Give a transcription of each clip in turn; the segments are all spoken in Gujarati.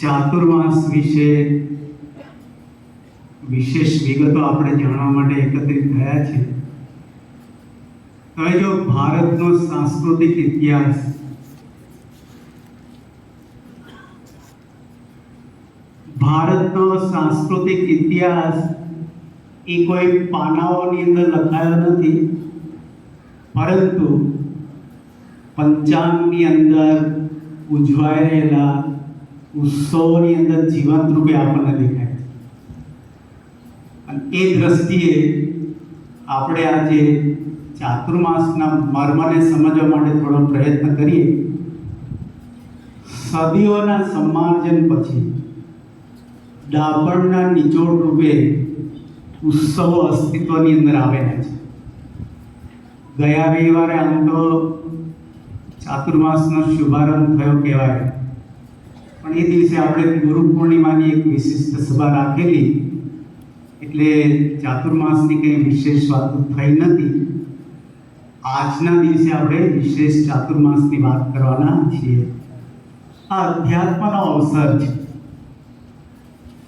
ચાતુર્માસ વિશે વિશેષ વિગતો આપણે જાણવા માટે એકત્રિત થયા છે. હવે જો ભારતનો સાંસ્કૃતિક ઇતિહાસ એ કોઈ પાનાઓની અંદર લખાયો નથી, પરંતુ પંચાંગની અંદર ઉજવાઈ રહેલા ઉત્સવોની અંદર જીવંત રૂપે આપણને દેખાય છે. અને એ દ્રષ્ટિએ આપણે આજે ચાતુર્માસના મર્મને સમજવા માટે થોડો પ્રયત્ન કરીએ. સદીઓના સમાર્જન પછી ડાબરના નિચોડ રૂપે ઉત્સવો અસ્તિત્વની અંદર આવેલા છે. ગયા રવિવારે આમ તો ચાતુર્માસનો શુભારંભ થયો કહેવાય, પણ એ દિવસે આપણે ગુરુ પૂર્ણિમાની એક વિશિષ્ટ સભા રાખેલી, એટલે ચાતુર્માસની કંઈ વિશેષ વાતો થઈ નથી. આજના દિવસે આપણે વિશેષ ચાતુર્માસની વાત કરવાના છીએ. આ અધ્યાત્મનો અવસર છે.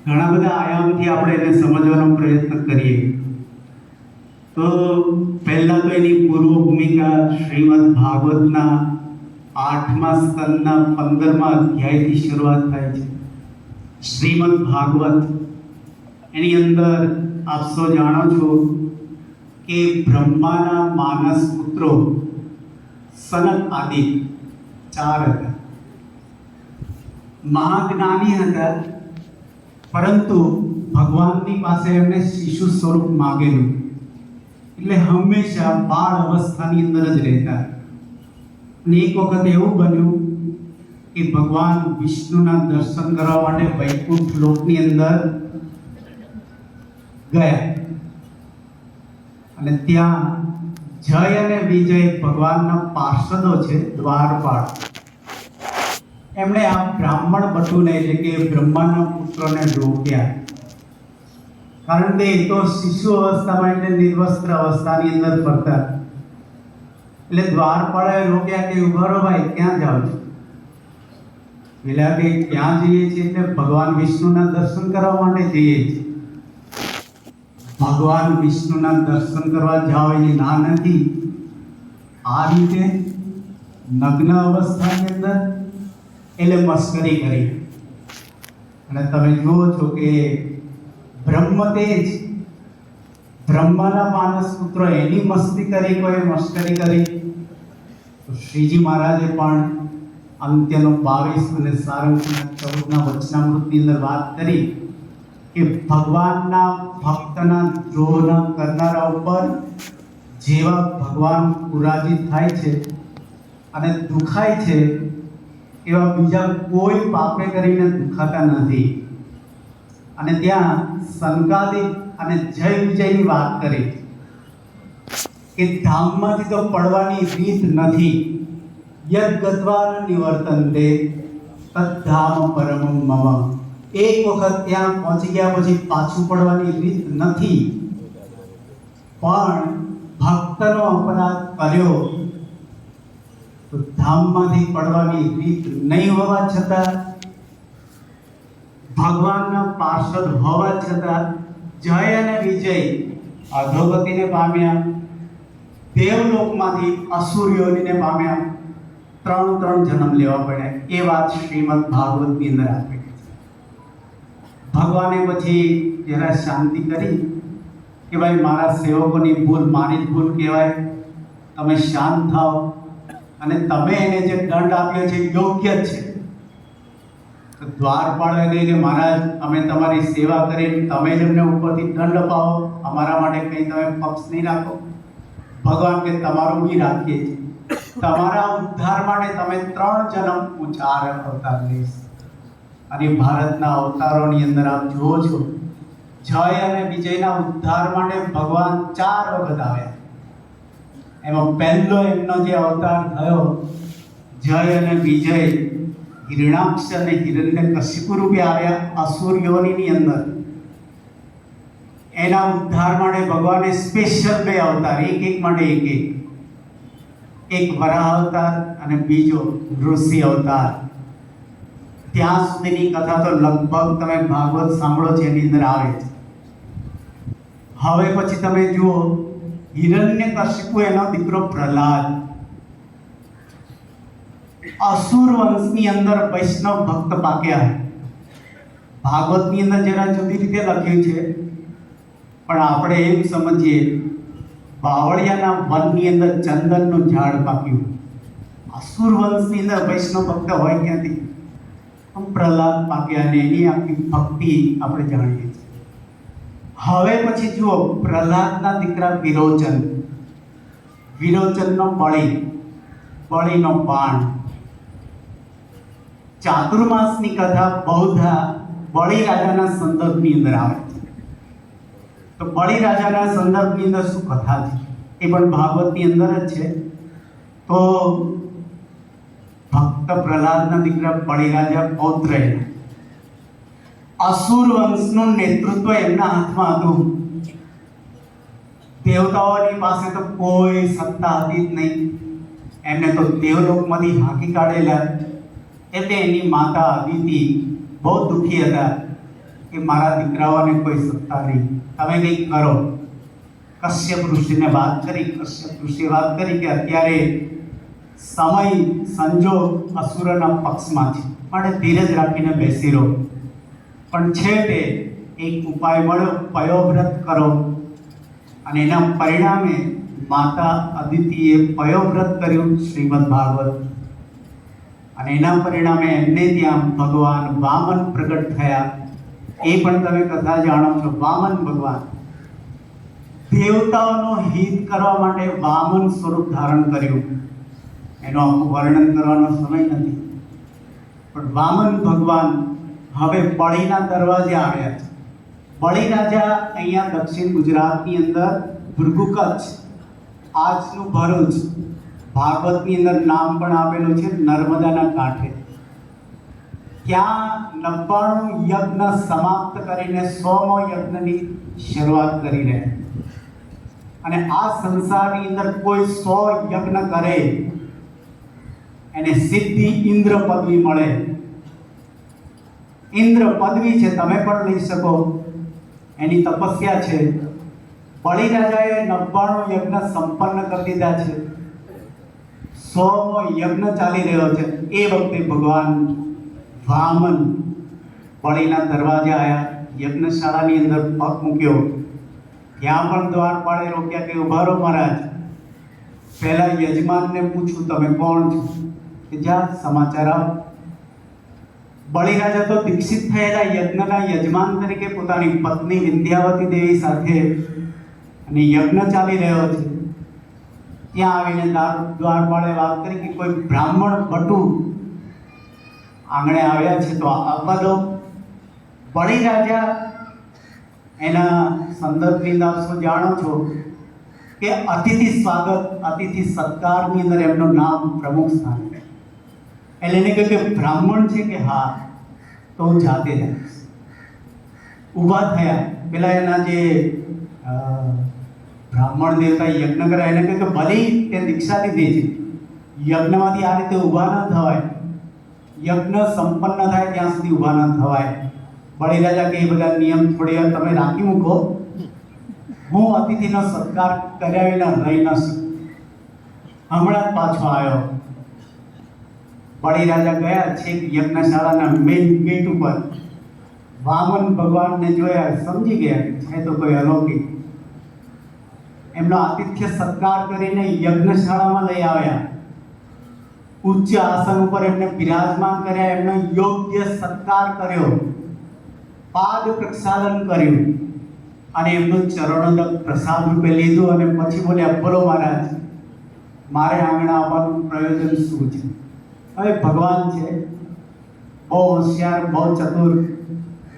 ઘણા બધા આયામથી આપણે એને સમજવાનો પ્રયત્ન કરીએ તો પહેલા તો એની પૂર્વ ભૂમિકા શ્રીમદ ભાગવતના 8મા સ્કંદના 15મા અધ્યાયથી શરૂઆત થાય છે. શ્રીમદ ભાગવત, એની અંદર આપ સૌ જાણો છો કે બ્રહ્માના માનસ પુત્રો સનક આદિ 4 હતા. મહાજ્ઞાની હતા, પરંતુ ભગવાનની પાસે એમને શિશુ સ્વરૂપ માગેલું, એટલે હંમેશા બાળ અવસ્થાની અંદર જ રહેતા. અને એક વખત એવું બન્યું કે ભગવાન વિષ્ણુના દર્શન કરવા માટે વૈકુંઠ લોકની અંદર ગયા, અને ત્યાં જય અને વિજય ભગવાનના પાર્ષદો છે, દ્વારપાળ, એમણે આ બ્રાહ્મણ બટુને એટલે કે બ્રહ્માના પુત્રોને રોક્યા. કારણ કે એ તો શિશુ અવસ્થામાં એટલે નિર્વસ્ત્ર અવસ્થાની અંદર ફરતા. એટલે દ્વારપાળે રોક્યા કે ઉભા રહો ભાઈ, ક્યાં જાઓ છો? પેલા કે ક્યાં જઈએ છીએ? એટલે ભગવાન વિષ્ણુના દર્શન કરવા માટે જઈએ છીએ. ભગવાન વિષ્ણુના દર્શન કરવા જાઓ એની ના નથી. આ રીતે નગ્ન અવસ્થાની અંદર એટલે મસ્કરી કરી. અને તમે જુઓ છો કે બ્રહ્મ તેજ, બ્રહ્માના માનસ પુત્રો એની મસ્તી કરી, કોઈ મસ્કરી કરી. તો શ્રીજી મહારાજે પણ અંત્યનો 22 અને સારંગના 14ના વચનામૃતની અંદર વાત કરી કે ભગવાનના ભક્તના દ્રોહ ન કરનારા ઉપર જેવા ભગવાન પુરાજિત થાય છે અને દુખાય છે, એવા બીજા કોઈ પાપે કરીને દુખાતા નથી. અને ત્યાં સંકાદિક અને જય વિજયની વાત કરી કે ધામમાંથી તો પડવાની રીત નથી. યદ ગત્વા ન નિવર્તન્તે તદ્ધામ પરમં મમ. એક વખત ત્યાં પહોંચી ગયા પછી પાછું પડવાની રીત નથી. પણ ભક્તનો અપરાધ કર્યો તો ધામમાંથી પડવાની રીત નહીં હોવા છતાં, ભગવાનના પાર્ષદ હોવા છતાં જય અને વિજય અધોગતિને પામ્યા, દેવલોકમાંથી અસુર યોનિને પામ્યા, 3 જન્મ લેવા પડ્યા. એ વાત શ્રીમદ ભાગવતની અંદર આપી. ભગવાને પછી જરા શાંતિ કરી કે ભાઈ મારા સેવકોની ભૂલ મારી જ ભૂલ કહેવાય, તમે શાંત થાઓ, અને તમે એને જે દંડ આપ્યો છે યોગ્ય જ છે. તો દ્વારપાળે કહે કે મહારાજ, અમે તમારી સેવા કરી, તમે જ અમને ઉપરથી દંડ અપાવો, અમારા માટે કંઈ તમે પક્ષ નહીં રાખો. ભગવાન કે તમારું બી રાખીએ છીએ, તમારા ઉદ્ધાર માટે તમે 3 જન્મ ઊંચા અવતાર લઈશ. અને ભારતના અવતારોની અંદર આપ જુઓ છો, જય અને વિજયના ઉદ્ધાર માટે ભગવાન 4 વખત આવ્યા. એમાં પહેલો એમનો જે અવતાર થયો, જય અને વિજય હિરણાક્ષ અને હિરણ્યકશિપુ રૂપે આવ્યા અસુર યોનિની અંદર. એના ઉદ્ધાર માટે ભગવાને સ્પેશિયલ 2 અવતાર, એક માટે એક વરાહ અવતાર અને બીજો ઋષિ અવતાર. ત્યાં સુધીની કથા તો લગભગ તમે ભાગવત સાંભળો છે એની અંદર આવે છે. હવે પછી તમે જુઓ, હિરણ્યકશિપુ એનો દીકરો પ્રહલાદ, અસુર વંશની અંદર વૈષ્ણવ ભક્ત પાક્યા. ભાગવતની અંદર જરા જુદી રીતે લખ્યું છે, પણ આપણે એમ સમજીએ બાવળિયાના વનની અંદર ચંદનનું ઝાડ પાક્યું. અસુર વંશની અંદર વૈષ્ણવ ભક્ત હોય ક્યાંથી? પ્રહલાદ પાક્યા અને એની આખી ભક્તિ આપણે જાણીએ છીએ. હવે પછી જુઓ, પ્રહલાદના દીકરા વિરોચન, વિરોચનનો બળીનો બાણ. ચાતુર્માસની કથા બહુધા બળી રાજાના સંદર્ભની અંદર આવે છે. તો બળી રાજાના સંદર્ભની અંદર શું કથા છે એ પણ ભાગવતની અંદર જ છે. તો ભક્ત પ્રહલાદના દીકરા બળી રાજા પૌત્ર, અસુર વંશનું નેતૃત્વ એમના હાથમાં હતું. દેવતાઓની પાસે તો કોઈ સત્તા હતી જ નહીં. એમને તો દેવલોકમાંથી હાંકી કાઢેલા. એટલે એની માતા અદિતિ બહુ દુઃખી હતા કે મારા દીકરાઓને કોઈ સત્તા નહીં, તમે કંઈક કરો. કશ્યપ ઋષિને વાત કરી. કશ્યપ ઋષિએ વાત કરી કે અત્યારે સમય સંજોગ અસુરના પક્ષમાં છે, માટે ધીરજ રાખીને બેસી રહો. પણ છેવટે એક ઉપાય મળ્યો, પયોવ્રત કરો. અને એના પરિણામે માતા અદિતિએ પયોવ્રત કર્યું, શ્રીમદ ભાગવત. અને એના પરિણામે એમને ત્યાં ભગવાન વામન પ્રગટ થયા. એ પણ તમે કથા જાણો છો. વામન ભગવાન દેવતાઓનો હિત કરવા માટે વામન સ્વરૂપ ધારણ કર્યું. એનું આખું વર્ણન કરવાનો સમય નથી, પણ વામન ભગવાન હવે બળીના દરવાજે આવ્યા છે. બળી રાજા અહીંયા દક્ષિણ ગુજરાતની અંદર ભૃગુ કચ્છ, આજનું ભરૂચ, ભાગવતની અંદર નામ પણ આપેલું છે નર્મદાના કાંઠે. ત્યાં 99 યજ્ઞ સમાપ્ત કરીને 100મો યજ્ઞની શરૂઆત કરી રહ્યા. અને આ સંસારની અંદર કોઈ 100 યજ્ઞ કરે એને સીધી ઇન્દ્ર પદવી મળે. ઇન્દ્ર પદવી છે, તમે પણ લઈ શકો. એની તપસ્યા છે. બળી રાજાએ 99 યજ્ઞ સંપન્ન કરી દીધા છે. 100મો યજ્ઞ ચાલી રહ્યો છે. એ વખતે ભગવાન વામન બળીના દરવાજે આવ્યા. યજ્ઞશાળાની અંદર પગ મૂક્યો. ત્યાં પણ દ્વારપાળે રોક્યા કે ઉભા રહો મહારાજ. પહેલા યજમાનને પૂછું તમે કોણ છો? કે જા સમાચાર આપ. બળી રાજા તો દીક્ષિત થયેલા યજ્ઞના યજમાન તરીકે પોતાની પત્ની વિંધ્યાવતી દેવી સાથે અને યજ્ઞ ચાલી રહ્યો છે. ત્યાં આવીને દ્વારપાળે વાત કરી કે કોઈ બ્રાહ્મણ બટુ આંગણે આવ્યા છે તો આવવા દો. બળી રાજા એના સંદર્ભની અંદર શું જાણો છો કે અતિથિ સ્વાગત, અતિથિ સત્કારની અંદર એમનું નામ પ્રમુખ સ્થાન. એટલે એને કહ્યું કે બ્રાહ્મણ છે કે હા, તો હું જાતે જઈશ. ઊભા થયા. પેલા એના જે બ્રાહ્મણ દેવતા યજ્ઞ કરે એને કહ્યું કે ભલે તે દીક્ષા લીધી છે, યજ્ઞમાંથી આ રીતે ઊભા ન થવાય. યજ્ઞ સંપન્ન થાય ત્યાં સુધી ઊભા ન થવાય. બળી રાજા કે એ બધા નિયમ થોડી વાર તમે રાખી મૂકો, હું અતિથિનો સત્કાર કર્યા વિના રહી ન શકું. હમણાં જ પાછો આવ્યો. બળી રાજા ગયા છેક યજ્ઞશાળાના મેઇન ગેટ ઉપર. વામન ભગવાનને જોયા, સમજી ગયા છે તો કોઈ અલૌકિક. એમનો આતિથ્ય સત્કાર કરીને યજ્ઞશાળામાં લઈ આવ્યા. ઉચ્ચ આસન ઉપર એમને બિરાજમાન કર્યા. એમનો યોગ્ય સત્કાર કર્યો, પાદ પ્રક્ષાલન કર્યું અને એમનું ચરણોદક પ્રસાદ રૂપે લીધું. અને પછી બોલ્યા, બોલો મહારાજ, મારે આંગણા આવવાનું પ્રયોજન શું છે? હવે ભગવાન છે, બહુ હોશિયાર, બહુ ચતુર.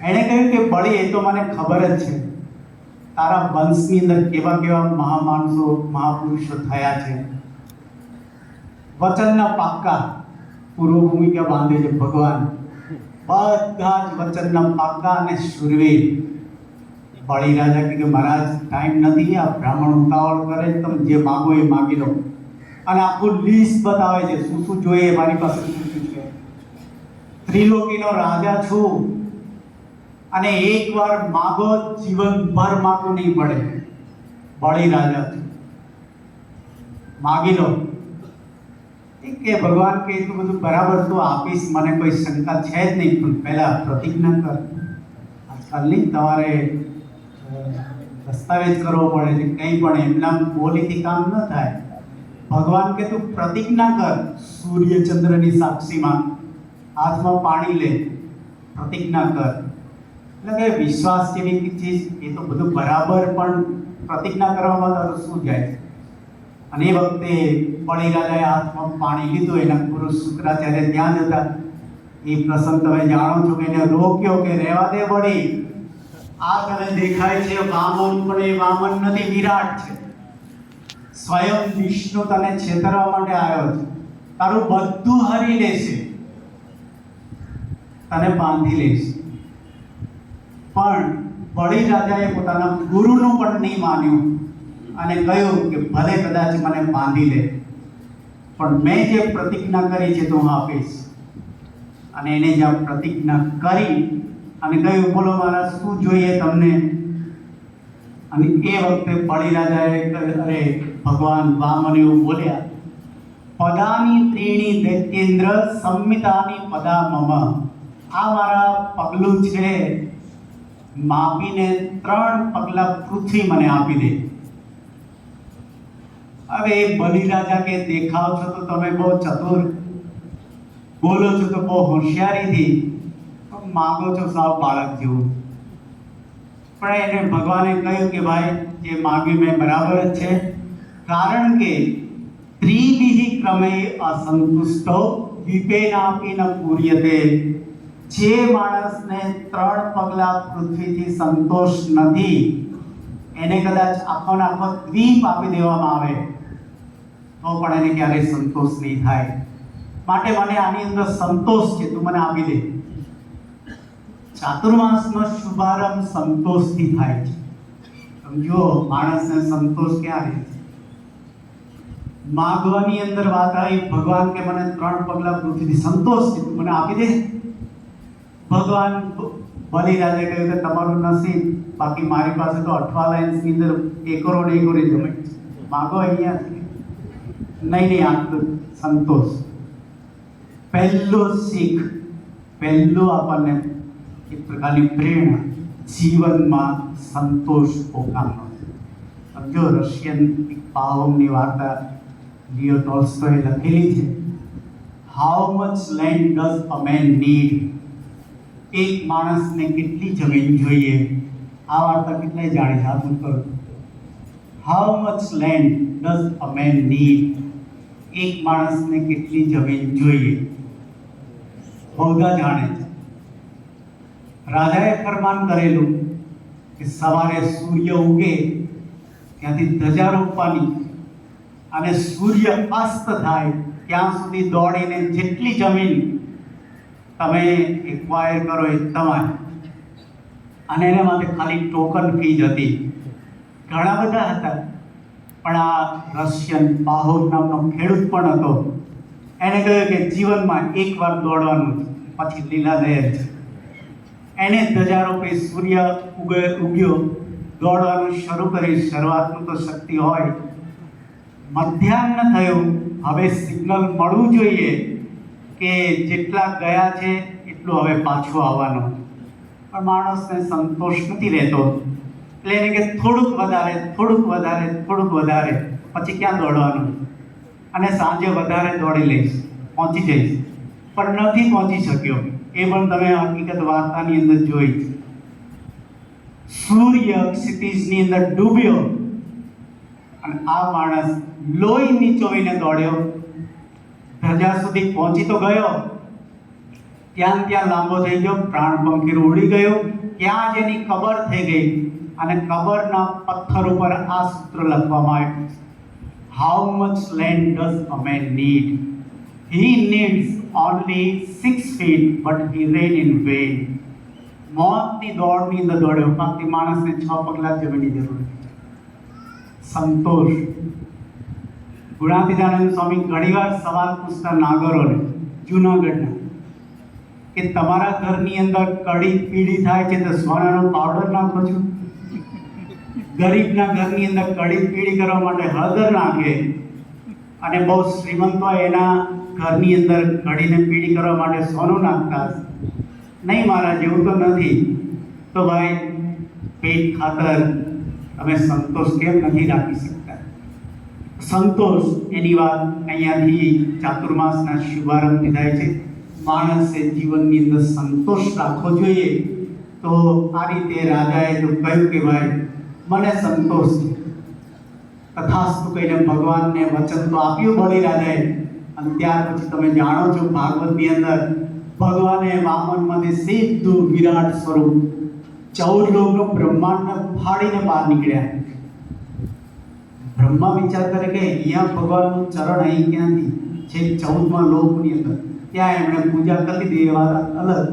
એણે કહ્યું કે બળી, એ તો મને ખબર જ છે તારા વંશની અંદર કેવા કેવા મહામાણસો, મહાપુરુષો થયા છે. વચનના પાક્કા પૂર્વ ભૂમિકા બાંધે છે ભગવાન. બધા જ વચનના પાક્કા અને શુરવીર. બળી રાજા કે મહારાજ ટાઈમ નથી, આ બ્રાહ્મણ ઉતાવળ કરે, તમે જે માગો એ માગી લો. અને આખું લિસ્ટ બતાવે છે શું શું જોઈએ, મારી પાસે શું શું છે. ત્રિલોકીનો રાજા છું અને એકવાર માગો, જીવનભર માગવું નહીં પડે. બળી રાજા છું, માગી લો. કે ભગવાન કે એટલું બધું બરાબર તો આપીશ, મને કોઈ શંકા છે જ નહીં, પણ પહેલા પ્રતિજ્ઞા કર. આજકાલની તમારે દસ્તાવેજ કરવો પડે છે, કંઈ પણ એમના બોલીથી કામ ન થાય. ભગવાન કે તું પ્રતિજ્ઞા કર, સૂર્ય ચંદ્રની સાક્ષીમાં હાથમાં પાણી લે, પ્રતિજ્ઞા કર. એટલે કે વિશ્વાસ જેવી ચીજ એ તો બધું બરાબર, પણ પ્રતિજ્ઞા કરવામાં તારું શું જાય છે? અને એ વખતે બળી રાજાએ હાથમાં પાણી લીધું. એના ગુરુ શુક્રાચાર્ય ત્યાં જતા. એ પ્રસંગ તમે જાણો છો કે એને રોક્યો કે રહેવા દે બળી, આ તને દેખાય છે વામન, પણ એ વામન નથી, વિરાટ છે. સ્વયં વિષ્ણુ તને છેતરવા માટે આવ્યો છે, તારું બધું હરી લેશે, તને બાંધી લેશે. પણ બળી રાજાએ પોતાના ગુરુનું પણ નહીં માન્યું અને કહ્યું કે ભલે કદાચ મને બાંધી લે, પણ મેં જે પ્રતિજ્ઞા કરી છે તો હું આપીશ. અને એને જ્યાં પ્રતિજ્ઞા કરી અને કહ્યું બોલો મારા શું જોઈએ તમને? અને એ વખતે બળી રાજાએ અરે ભગવાન વામન એવું બોલ્યા, પદાની ત્રીણી દૈત્યેન્દ્ર સંમિતાની પદા મમ. આ મારા પગલું છે, માપીને 3 પગલા પૃથ્વી મને આપી દે. હવે બલી રાજા કે દેખાવ છો તો તમે બહુ ચતુર, બોલો છો તો બહુ હોશિયારીથી, માગો છો સાવ બાળક જેવું. પણ એને ભગવાને કહ્યું કે ભાઈ જે માગ્યું મેં બરાબર જ છે, કારણ કે ત્રિવિધ ક્રમે અસંતુષ્ટો વિપેનાપી ન પૂર્યતે. જે માણસને 3 પગલા પૃથ્વીથી સંતોષ નથી, એને કદાચ આખો આખો દ્વીપ આપી દેવામાં આવે તો પણ એને ક્યારેય સંતોષ નહીં થાય. માટે મને આની અંદર સંતોષ છે, તું મને આપી દે. ચાતુર્માસનો શુભારંભ સંતોષથી થાય છે. સમજો, માણસને સંતોષ ક્યાં રહે છે? માગવાની અંદર વાત આવી, ભગવાન કે મને 3 પગલા પૃથ્વીથી સંતોષ છે, તું મને આપી દે. ભગવાન બલી રાજાએ કહ્યું કે તમારું નસીબ, બાકી મારી પાસે તો 18 લાઇન્સની અંદર એકરો ને એકરો જમીન છે, માગો અહીંયા. નહીં, આટલું સંતોષ. પહેલું શીખ, પહેલું આપણને એક પ્રકારની પ્રેરણા જીવનમાં સંતોષ પોકારનો. સમજો, રશિયન પાવમની વાર્તા લિયો ટોલ્સ્ટોએ લખેલી છે, how much land does a man need. એક માણસને કેટલી જમીન જોઈએ? આ વાર્તા કેટલાય જાણે છે? હાથ કરો. How much land does a man need. એક માણસને કેટલી જમીન જોઈએ? બધા જાણે છે. રાજાએ ફરમાન કરેલું કે સવારે સૂર્ય ઉગે ત્યાંથી ધજા રોપવાની અને સૂર્ય અસ્ત થાય ત્યાં સુધી દોડીને જેટલી જમીન તમે એક્વાયર કરો એ તમારે. અને એના માટે ખાલી ટોકન ફી જ હતી. ઘણા બધા હતા, પણ આ રશિયન પાહોર નામનો ખેડૂત પણ હતો. એને કહ્યું કે જીવનમાં એકવાર દોડવાનું છે, પછી લીલા લહેર છે. એને ધજા રોપી, સૂર્ય ઉગ્યો, દોડવાનું શરૂ કરી. શરૂઆતનું તો શક્તિ હોય. મધ્યાહ્ન થયું, હવે સિગ્નલ મળવું જોઈએ કે જેટલા ગયા છે એટલું હવે પાછું આવવાનું. પણ માણસને સંતોષ નથી રહેતો, એટલે એને કે થોડુંક વધારે, થોડુંક વધારે, થોડુંક વધારે, પછી ક્યાં દોડવાનું? અને સાંજે વધારે દોડી લઈશ, પહોંચી જઈશ. પણ નથી પહોંચી શક્યો. એ પણ તમે હકીકત વાર્તાની અંદર જોઈ. સૂર્ય ક્ષિતિજની અંદર ડૂબ્યો અને આ માણસ લોહી નીચોવીને દોડ્યો. ધજા સુધી પહોંચી તો ગયો, ત્યાં લાંબો થઈ ગયો, પ્રાણ પંખીરું ઉડી ગયો. ત્યાં જ એની કબર થઈ ગઈ અને કબરના પથ્થર ઉપર આ સૂત્ર લખવામાં આવ્યું, how much land does a man need? He needs only 6 feet, but he ran in vain. મોતની દોડની અંદર દોડ્યો, બાકી માણસને 6 પગલા જમીનની જરૂર. સંતોષ. ગુણાતીતાનંદ સ્વામી ઘણીવાર સવાલ પૂછતા નાગરોને, જૂનાગઢના, કે તમારા ઘરની અંદર કડી પીળી થાય છે તો સોનાનો પાવડર નાખો છો? ગરીબના ઘરની અંદર કડી પીળી કરવા માટે હળદર નાખે, અને બહુ શ્રીમંત હોય એના ઘરની અંદર કડીને પીળી કરવા માટે સોનું નાખતા હશે. નહીં મહારાજ, એવું તો નથી. તો ભાઈ, પેટ ખાતર તમે સંતોષ કેમ નથી રાખી શકતા? સંતોષ એની વાત અહીંયાથી ચાતુર્માસના શુભારંભથી થાય છે. માણસે જીવનની અંદર સંતોષ રાખવો જોઈએ. તો આ રીતે રાજાએ તો કહ્યું કે ભાઈ મને સંતોષ છે. તથાસ્તુ કહીને ભગવાનને વચન તો આપ્યું બલિરાજાએ. અને ત્યાર પછી તમે જાણો છો ભાગવતની અંદર ભગવાને વામનમાંથી સીધું વિરાટ સ્વરૂપ 14 લોકનું બ્રહ્માંડને ફાડીને બહાર નીકળ્યા. બ્રહ્મા વિચાર કરે કે અહીંયા ભગવાનનું ચરણ અહીં ક્યાંથી છે? 14મા લોકની અંદર ત્યાં એમણે પૂજા કરી લીધી, એ વાત અલગ.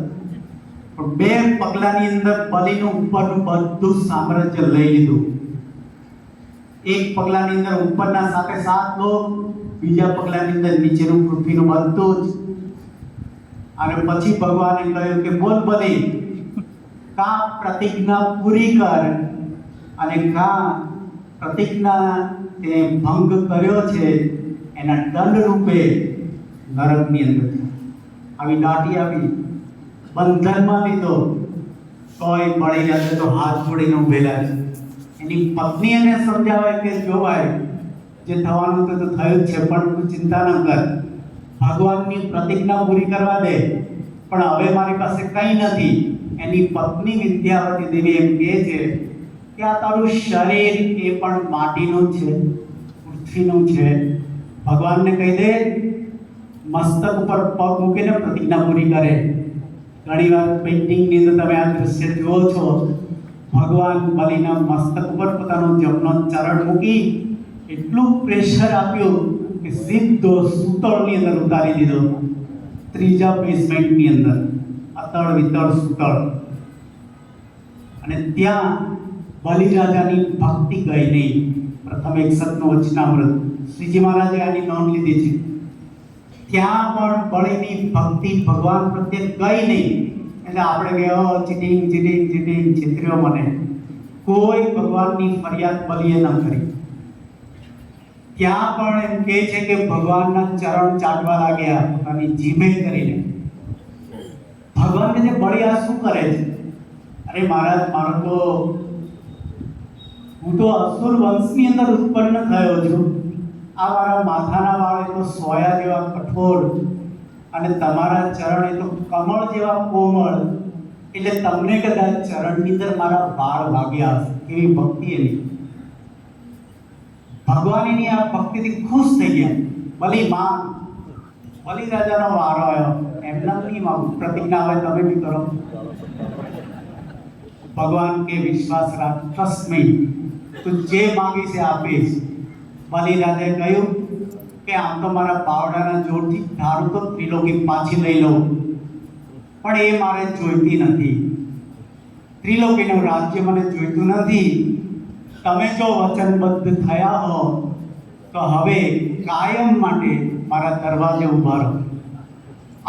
પણ 2 પગલાની અંદર બલિનું ઉપરનું બધું સામ્રાજ્ય લઈ લીધું. એક પગલાની અંદર ઉપરના 7 લોક, બીજા પગલાની અંદર નીચેનું પૃથ્વીનું બધું જ. અને પછી ભગવાને કહ્યું કે બોલ બલિ, કા પ્રતિજ્ઞા પૂરી કર, અને કા પ્રતિજ્ઞા તે ભંગ કર્યો છે એના દંડ રૂપે નરકની અંદર આવી દાટી આવી બંધનમાં લીધો. તોય પડી જશે તો હાથ જોડીને ઉભેલા છે. એની પત્ની એને સમજાવે કે જો ભાઈ, જે થવાનું તો થયું જ છે, પણ તું ચિંતા ન કર, ભગવાનની પ્રતિજ્ઞા પૂરી કરવા દે. પણ હવે મારી પાસે કંઈ નથી. એની પત્ની વિદ્યાવતી દેવી એમ કહે છે કે આ તારું શરીર એ પણ માટીનું છે, પૃથ્વીનું છે. ભગવાનને કહી દે મસ્તક ઉપર પગ મૂકીને પ્રતિજ્ઞા પૂરી કરે. ઘણીવાર પેઇન્ટિંગની અંદર તમે આ દ્રશ્ય જુઓ છો, ભગવાન બલિના મસ્તક ઉપર પોતાનો જમણો ચરણ મૂકી એટલું પ્રેશર આપ્યું કે સીધો સુતળની અંદર ઉતારી દીધો. 3જા બેઝમેન્ટની અંદર અતળ વિતળ સુતળ. અને ત્યાં બલિરાજાની ભક્તિ ગઈ નહીં. પ્રથમ 61નું વચનામૃત શ્રીજી મહારાજે આની નોંધ લીધી છે. ત્યાં પણ બલિની ભક્તિ ભગવાન પ્રત્યે ગઈ નહીં. એટલે આપણે કહે ચીટિંગ ચીટિંગ ચીટિંગ, છેતર્યો મને. કોઈ ભગવાનની ફરિયાદ બલિએ ન કરી. ત્યાં પણ એમ કહે છે કે ભગવાનના ચરણ ચાટવા લાગ્યા પોતાની જીભે કરીને. ભગવાન કહે છે બળી આ શું કરે છે? અરે મહારાજ, મારો તો હું તો અસુર વંશની અંદર ઉત્પન્ન થયો છું. આ મારા માથાના વાળ એ તો સોયા જેવા કઠોર, અને તમારા ચરણ એ તો કમળ જેવા કોમળ. એટલે તમને કદાચ ચરણની અંદર મારા વાળ વાગ્યા હશે. એવી ભક્તિ એની. ભગવાન એની આ ભક્તિથી ખુશ થઈ ગયા. બલિરાજાનો વારો આવ્યો. એમના નહીં માગું, પ્રતિજ્ઞા હોય તમે બી કરો. ભગવાન કે વિશ્વાસ રાખ, ટ્રસ્ટ મી, તું જે માંગી છે આપીશ. બલિરાજાએ કહ્યું કે આમ તો મારા પાવડાના જોરથી ધારું તો ત્રિલોકી પાછી લઈ લઉં, પણ એ મારે જોઈતી નથી. ત્રિલોકીનું રાજ્ય મને જોઈતું નથી. તમે જો વચનબદ્ધ થયા હો તો હવે કાયમ માટે મારા દરવાજે ઊભા રહો.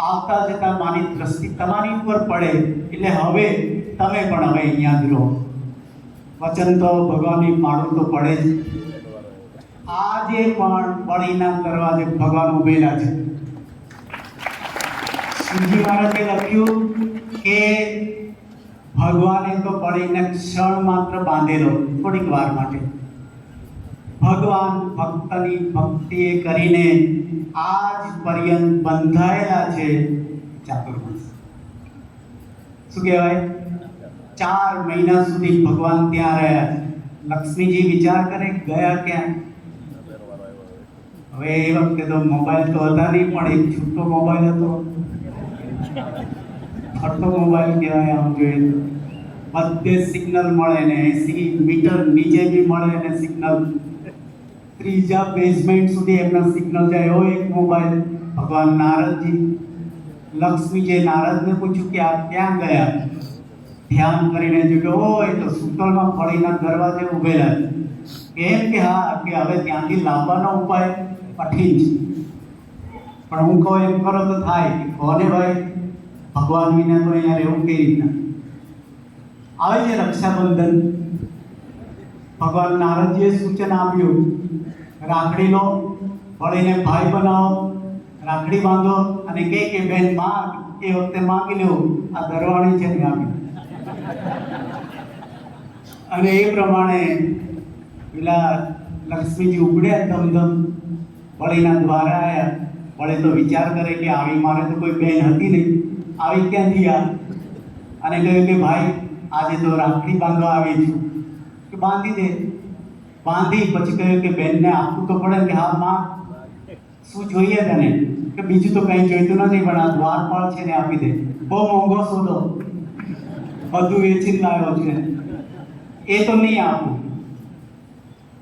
આવતા જતા મારી દ્રષ્ટિ તમારી ઉપર પડે, એટલે હવે તમે પણ હવે અહીંયા જ રહો. વચન તો ભગવાનની પાડવું તો પડે જ. આજે પણ બલિના દરવાજે ભગવાન ઉભેલા છે. શ્રીજી મહારાજે લખ્યું કે ભગવાને તો બલિને ક્ષણ માત્ર બાંધેલો, થોડીક વાર માટે. ભગવાન ભક્તની ભક્તિએ કરીને આજ પર્યંત બંધાયેલા છે ચાતુર્માસ. શું કહેવાય? 4 મહિના સુધી ભગવાન ત્યાં રહ્યા છે. લક્ષ્મીજી વિચાર કરે ગયા ક્યાં? હવે એ વખતે તો મોબાઈલ તો હતા નહીં, પણ એક છૂટો મોબાઈલ હતો. ફરતો મોબાઈલ કહેવાય આમ જોઈએ તો. બધે સિગ્નલ મળે ને 80 મીટર નીચે બી મળે ને સિગ્નલ. 3જા બેઝમેન્ટ સુધી એમના સિગ્નલ જાય એવો એક મોબાઈલ. ભગવાન નારદજી, લક્ષ્મીજીએ નારદને પૂછ્યું કે આ ક્યાં ગયા? ધ્યાન કરીને જોયું, ઓ એ તો સુતળમાં બલિના દરવાજે ઉભેલા છે. એમ કે હા, કે હવે ત્યાંથી લાવવાનો ઉપાય કઠિન છે, પણ હું કહું એમ કરો તો થાય. કોને ભાઈ? ભગવાન વિના તો અહીંયા રહેવું કઈ રીતના? આવે છે રક્ષાબંધન, ભગવાન નારદજીએ સૂચન આપ્યું, રાખડી લો, વળીને ભાઈ બનાવો, રાખડી બાંધો અને કે બેન માંગ, એ વખતે માંગી લો, આ દરવાણી છે ને આપી. અને એ પ્રમાણે પેલા લક્ષ્મીજી ઉપડ્યા ધમધમ, વળીના દ્વારા આવ્યા. વળી તો વિચાર કરે કે આવી મારે તો કોઈ બેન હતી નહીં, આવી ક્યાંથી આ? અને કહ્યું કે ભાઈ આજે તો રાખડી બાંધવા આવી છું, કે બાંધી દે. બાંધી પછી કહ્યું કે બેનને આપવું તો પડે કે હા માં શું જોઈએ તને? કે બીજું તો કંઈ જોઈતું નથી, પણ આ દ્વારપાળ છે ને આપી દે. બહુ મોંઘો સોદો, બધું વેચીને લાવ્યો છે, એ તો નહીં આપું.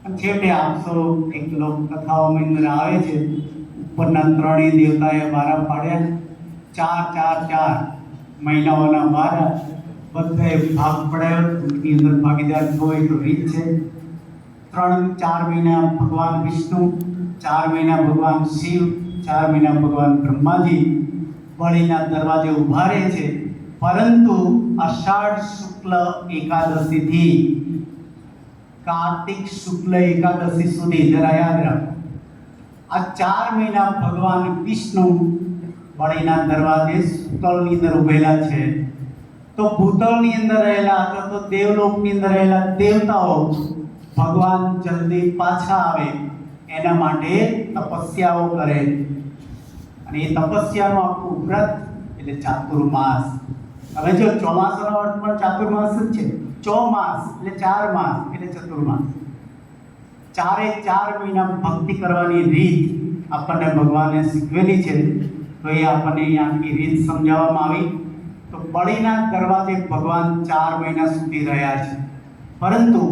અને છેવટે આપશો. એક લોક કથાઓમાં અંદર આવે છે, ઉપરના ત્રણેય દેવતાએ વારા પાડ્યા, 4 મહિનાઓના વારા, બધાએ ભાગ પડાયો. એની અંદર ભાગીદાર હોય તો રીત છે. 4 મહિના ભગવાન વિષ્ણુ, 4 મહિના ભગવાન શિવ, 4 મહિના ભગવાન બ્રહ્માજી બળીના દરવાજે ઊભા રહે છે. પરંતુ અષાઢ શુક્લ એકાદશીથી કાર્તિક શુક્લ એકાદશી સુધી, જરા યાદ રાખો, આ 4 મહિના ભગવાન વિષ્ણુ બળીના દરવાજે સૂતળની અંદર ઉભેલા છે. તો ભૂતળની અંદર રહેલા અથવા તો દેવલોકની અંદર રહેલા દેવતાઓ ભગવાન જલ્દી પાછા આવે એના માટે તપસ્યાઓ કરે. અને એ તપસ્યાનું આખું વ્રત એટલે ચાતુર્માસ. હવે જો ચોમાસાનો અર્થ પણ ચાતુર્માસ જ છે. ચોમાસ એટલે 4 માસ એટલે ચતુર્માસ. 4 મહિના ભક્તિ કરવાની રીત આપણને ભગવાને શીખવેલી છે. તો એ આપણને આખી રીત સમજાવવામાં આવી. તો બળીના દરવાજે ભગવાન 4 મહિના સુધી રહ્યા છે. પરંતુ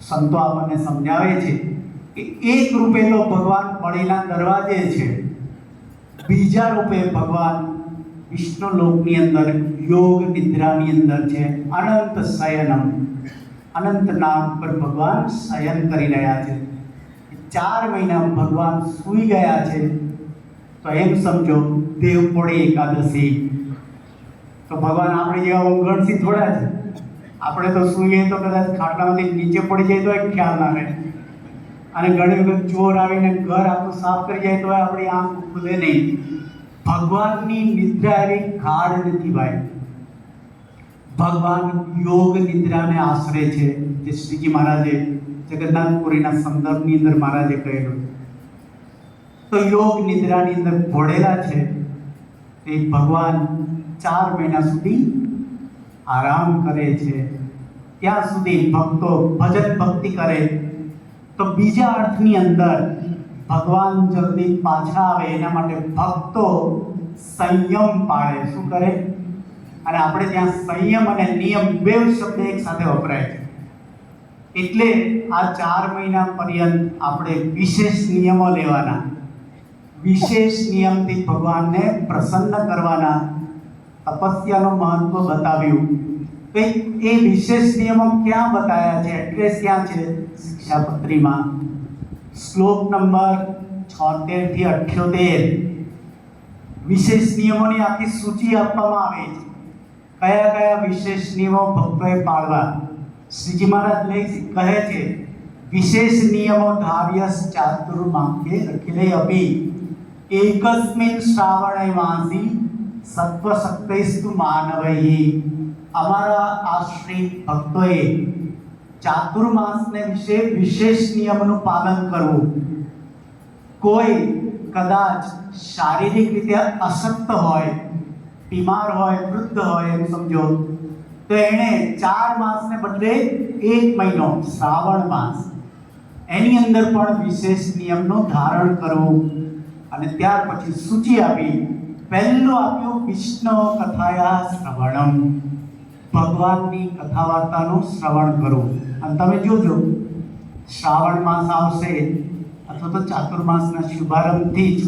સંતો આપણને સમજાવે છે કે એક રૂપે તો ભગવાન બળીના દરવાજે છે, બીજા રૂપે ભગવાન વિષ્ણુ લોકની અંદર યોગ નિદ્રાની અંદર છે. અનંત શયનમ, અનંત નામ પર ભગવાન શયન કરી રહ્યા છે. 4 મહિના ભગવાન સૂઈ ગયા છે. તો એમ સમજો દેવપોળી એકાદશી. તો ભગવાન આપણી જેવા ઊંઘણસી થોડા છે. આપણે તો સૂઈએ તો કદાચ ખાટલામાંથી નીચે પડી જાય તો એક ખ્યાલ ના રહે. અને ઘણી વખત ચોર આવીને ઘર આખું સાફ કરી જાય તો આપણી આંખ ખુલે નહીં. ભગવાનની નિદ્રા એવી ગાઢ નથી ભાઈ. ભગવાન યોગ નિદ્રાને આશરે છે, જે શ્રીજી મહારાજે જગન્નાથપુરીના સંદર્ભની અંદર મહારાજે કહેલું. તો યોગ નિદ્રાની અંદર ભોળેલા છે તે ભગવાન 4 મહિના સુધી આરામ કરે છે. ત્યાં સુધી ભક્તો ભજન ભક્તિ કરે. તો બીજા અર્થની અંદર ભગવાન જલ્દી પાછા આવે એના માટે ભક્તો સંયમ પાળે. શું કરે? અને આપણે ત્યાં સંયમ અને નિયમ બે શબ્દ એક સાથે વપરાય છે. એટલે આ 4 મહિના પર્યંત આપણે વિશેષ નિયમો લેવાના, વિશેષ નિયમથી ભગવાનને પ્રસન્ન કરવાના. તપસ્યાનું મહત્વ બતાવ્યું. તો એ વિશેષ નિયમો ક્યાં બતાવ્યા છે? એડ્રેસ ક્યાં છે? શિક્ષાપત્રીમાં શ્લોક નંબર 76 થી 78 વિશેષ નિયમોની આખી સૂચિ આપવામાં આવે છે. કયા કયા વિશેષ નિયમો ભક્તોએ પાળવા? શ્રીજી મહારાજ કહે છે, વિશેષ નિયમો ધાર્યસ ચાતુર્માસ્યે અખિલે અપી એકસ્મિન શ્રાવણે માસી સત્વશક્તૈસ્તુ માનવૈ. અમારા આશ્રિત ભક્તોએ ચાતુર્માસને વિશે વિશેષ નિયમનું પાલન કરવું. કોઈ કદાચ શારીરિક રીતે અશક્ત હોય, બીમાર હોય, વૃદ્ધ હોય એમ સમજો, તો એણે 4 માસને બદલે 1 મહિનો શ્રાવણ માસ એની અંદર પણ વિશેષ નિયમનું ધારણ કરવું. અને ત્યાર પછી સૂચિ આપી. પહેલું આપ્યું વિષ્ણુ કથાયા શ્રવણમ, ભગવાનની કથા વાર્તાનું શ્રવણ કરવું. અને તમે જોજો શ્રાવણ માસ આવશે અથવા તો ચાતુર્માસના શુભારંભથી જ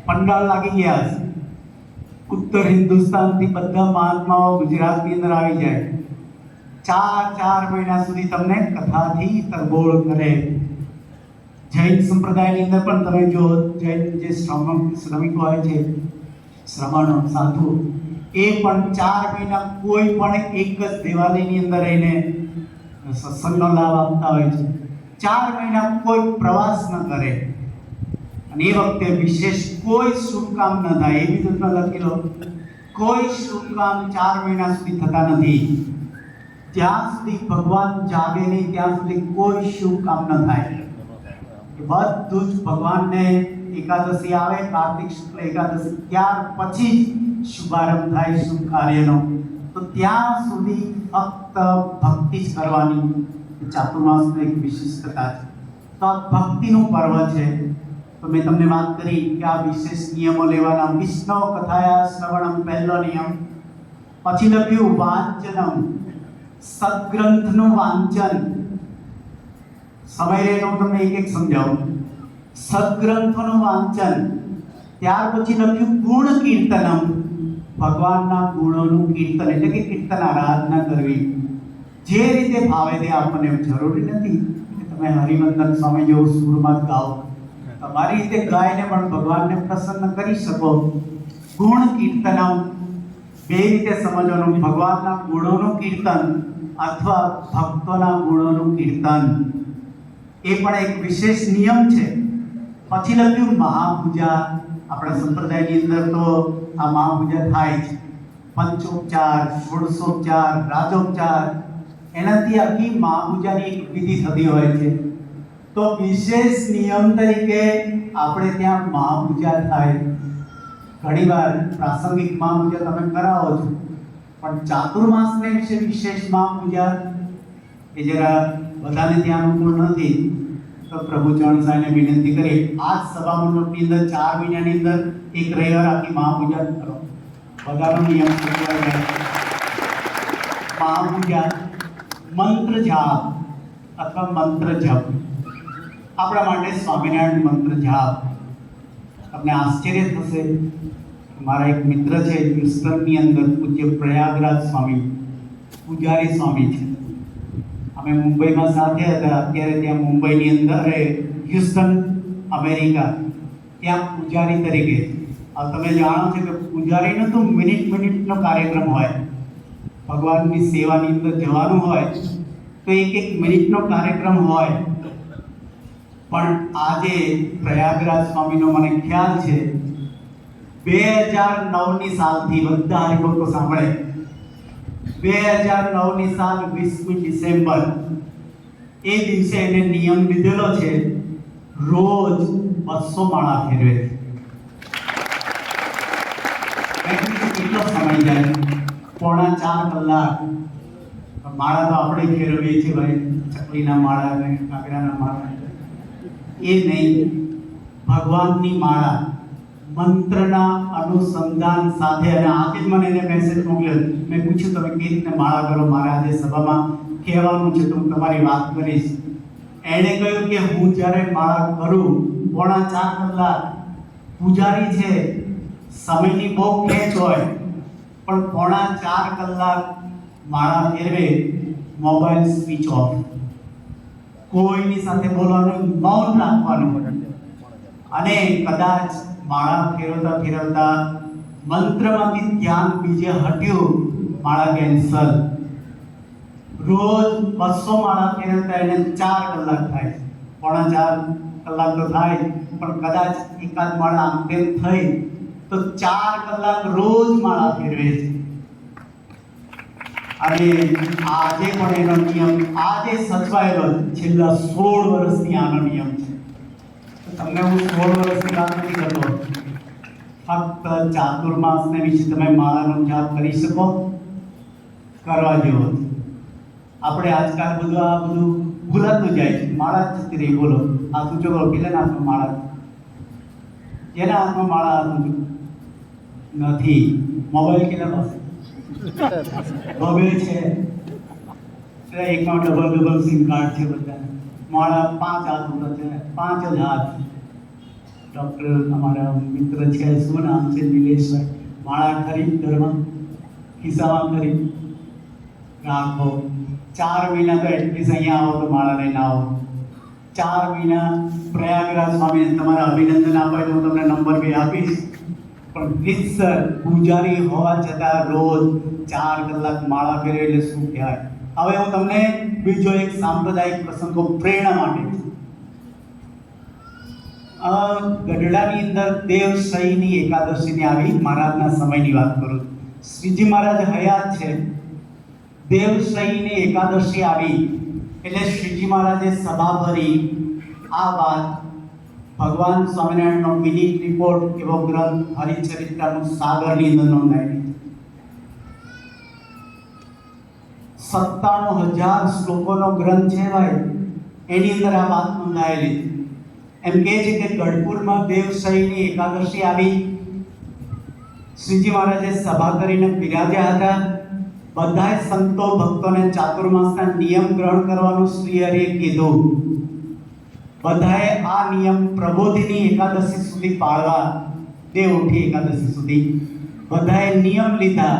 પંડાળ લાગી ગયા હશે. ઉત્તર હિન્દુસ્તાનથી બધા મહાત્માઓ ગુજરાતની અંદર આવી જાય. 4 મહિના સુધી તમને કથાથી તરબોળ કરે. જૈન સંપ્રદાયની અંદર પણ તમે જો જૈન જે શ્રમિકો હોય છે શ્રમણો સાધુ એ પણ 4 મહિના કોઈ પણ એક જ દેવાલયની અંદર રહીને સત્સંગનો લાભ આપતા હોય છે. 4 મહિના કોઈ પ્રવાસ ન કરે અને એ વખતે વિશેષ કોઈ શુભ કામ ન થાય. એ બીજું લખી લો, કોઈ શુભ કામ 4 મહિના સુધી થતા નથી. જ્યાં સુધી ભગવાન જાગે નહીં ત્યાં સુધી કોઈ શુભ કામ ન થાય. બધું જ ભગવાનને એકાદશી આવે, કાર્તિક શુક્લ એકાદશી, ત્યાર પછી જ શુભારંભ થાય શુભ કાર્યનો. તો ત્યાં સુધી ફક્ત ભક્તિ જ કરવાની ચાતુર્માસની એક વિશિષ્ટતા છે. તો આ ભક્તિનું પર્વ છે. તો મેં તમને વાત કરી કે આ વિશેષ નિયમો લેવાના. વિષ્ણુ કથાયા શ્રવણમ પહેલો નિયમ. પછી લખ્યું વાંચનમ, સદગ્રંથનું વાંચન. સમય રહે તો તમને એક એક સમજાવું. સદગ્રંથોનું વાંચન. ત્યાર પછી લખ્યું ગુણ કીર્તનમ, ભગવાનના ગુણોનું કીર્તન, એટલે કે કીર્તન આરાધના કરવી. જે રીતે ભાવે તે આપણને જરૂરી નથી કે તમે હરિવંદન સ્વામી જેવું સુરમાં જ ગાઓ. તમારી રીતે ગાઈને પણ ભગવાનને પ્રસન્ન કરી શકો. ગુણ કીર્તનમ બે રીતે સમજવાનું, ભગવાનના ગુણોનું કીર્તન અથવા ભક્તોના ગુણોનું કીર્તન. એ પણ એક વિશેષ નિયમ છે. પછી લખ્યું મહાપૂજા. આપણા સંપ્રદાયની અંદર તો આ મહાપૂજા થાય છે. પંચોપચાર, ષોડશોપચાર, રાજોપચાર, એનાથી આખી મહાપૂજાની એક વિધિ થતી હોય છે. તો વિશેષ નિયમ તરીકે આપણે ત્યાં મહાપૂજા થાય. ઘણીવાર પ્રાસંગિક મહાપૂજા તમે કરાવો છો, પણ ચાતુર્માસને વિશે વિશેષ મહાપૂજા એ જરા બધાને ત્યાં અનુકૂળ નથી. તો પ્રભુ ચરણ સાહેબને વિનંતી કરી આ સભા મંડપની અંદર 4 મહિનાની અંદર એક રવિવાર આખી મહાપૂજા કરો. બધાનો નિયમ મહાપૂજા, મંત્ર જાપ અથવા મંત્ર જપ. આપણા માટે સ્વામિનારાયણ મંત્ર જાપ. તમને આશ્ચર્ય થશે, મારા એક મિત્ર છે હ્યુસ્ટનની અંદર, પૂજ્ય પ્રયાગરાજ સ્વામી, પૂજારી સ્વામી છે. અમે મુંબઈમાં સાથે હતા. અત્યારે ત્યાં મુંબઈની અંદર હ્યુસ્ટન અમેરિકા ત્યાં પૂજારી તરીકે. તમે જાણો છો કે પૂજારીનો તો મિનિટનો કાર્યક્રમ હોય. ભગવાનની સેવાની અંદર જવાનું હોય તો એક મિનિટનો કાર્યક્રમ હોય. પણ આજે પ્રયાગરાજ સ્વામીનો મને ખ્યાલ છે 2009ની સાલથી, બધા હરિભક્તો સાંભળે, 2009ની સાલ 20મી ડિસેમ્બર એ દિવસે એને નિયમ લીધેલો છે રોજ 200 માળા ફેરવે. કેટલો સમય જાય? 3.5 કલાક. માળા તો આપણે ફેરવીએ છીએ ભાઈ, ચકલીના માળા અને કાગડાના માળા. એ નહીં, ભગવાનની માળા મંત્રના અનુસંધાન સાથે. અને આજે જ મને એને મેસેજ મોકલ્યો. મેં પૂછ્યું તમે કેવી રીતે માળા કરો? મારે આજે સભામાં કહેવાનું છે તો હું તમારી વાત કરીશ. એણે કહ્યું કે હું જ્યારે માળા કરું 3.5 કલાક, પૂજારી છે, સમયની બહુ ખેંચ હોય, પણ 3.5 કલાક માળા ફેરવે, મોબાઈલ સ્વિચ ઓફ, કોઈની સાથે બોલવાનું, મૌન રાખવાનું. અને કદાચ માળા ફેરવતા ફેરવતા મંત્રમાંથી ધ્યાન બીજે હટ્યું, માળા કેન્સલ. રોજ 200 માળા ફેરવતા એને 4 કલાક થાય. 3.5 કલાક તો થાય, પણ કદાચ એકાદ માળા આમ તેમ થઈ તો 4 કલાક રોજ માળા ફેરવે છે. અને આજે પણ એનો નિયમ આજે સચવાયેલો, છેલ્લા 16 વર્ષથી આનો નિયમ છે. તમને હું 16 વર્ષની વાત નથી કરતો. ફક્ત ચાતુર્માસને વિશે તમે માળાનો જાપ કરી શકો, કરવા જેવો. આપણે આજકાલ બધું આ બધું ભૂલાતું જાય છે. માળા જતી રહી. બોલો, હાથ ઊંચો કરો. કેટલાના હાથમાં માળા? જેના હાથમાં માળા નથી. મોબાઈલ કેટલા પાસે? મોબાઈલ છે, એકમાં ડબલ સિમ કાર્ડ છે બધા. માળા 5 હાથ ઉપર છે, 5 જ હાથ. ડૉક્ટર અમારા મિત્ર છે, શું નામ છે, નિલેશભાઈ. માળા ખરીદ ઘરમાં, ખિસ્સામાં ખરીદ રાખો. 4 મહિના તો એટલીસ્ટ અહીંયા આવો તો માળા લઈને આવો. 4 મહિના પ્રયાગરાજ સ્વામીને તમારા અભિનંદન આપવા, હું તમને નંબર બી આપીશ. પણ રીતસર પૂજારી હોવા છતાં રોજ 4 કલાક માળા ફેરવે એટલે શું કહેવાય. હવે હું તમને બીજો એક સાંપ્રદાયિક પ્રસંગો પ્રેરણા માટે ગઢડાની અંદર દેવશયની એકાદશીની આવી મહારાજના સમયની વાત કરું. શ્રીજી મહારાજ હયાત છે, દેવશયની એકાદશી આવી એટલે શ્રીજી મહારાજે સભા ભરી આ વાત ભગવાન સ્વામિનારાયણનો મિની રિપોર્ટ એવો ગ્રંથ હરિચરિત્રનું સાગરની અંદર નોંધાયેલી 97,000 શ્લોકોનો ગ્રંથ છે ભાઈ. એની અંદર આ વાત નોંધાયેલી. એમ કહે છે કે ગઢપુરમાં દેવશયની એકાદશી આવી, શ્રીજી મહારાજે સભા કરીને બિરાજ્યા હતા. બધાય સંતો ભક્તોને ચાતુર્માસના નિયમ ગ્રહણ કરવાનું શ્રી હરિએ કીધું. બધાએ આ નિયમ પ્રબોધિની એકાદશી સુધી પાળવા, દેવઉઠી એકાદશી સુધી બધાએ નિયમ લીધા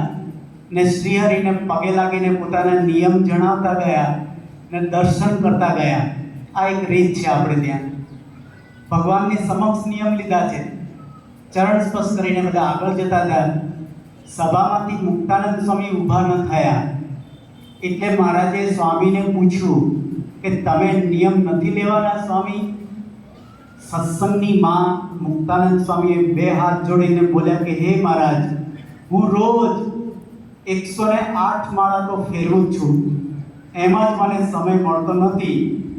ને શ્રી હરિને પગે લાગીને પોતાના નિયમ જણાવતા ગયા ને દર્શન કરતા ગયા. આ એક રીત છે આપણે ત્યાં. ભગવાનની સમક્ષ નિયમ લીધા છે, ચરણ સ્પર્શ કરીને બધા આગળ જતા હતા. સભામાંથી મુક્તાનંદ સ્વામી ઊભા ન થયા એટલે મહારાજે સ્વામીને પૂછ્યું કે તમે નિયમ નથી લેવાના સ્વામી? સત્સંગની માં મુક્તાનંદ સ્વામીએ 2 હાથ જોડીને બોલ્યા કે હે મહારાજ, હું રોજ 108 માળા તો ફેરવું જ છું, એમાં જ મને સમય મળતો નથી,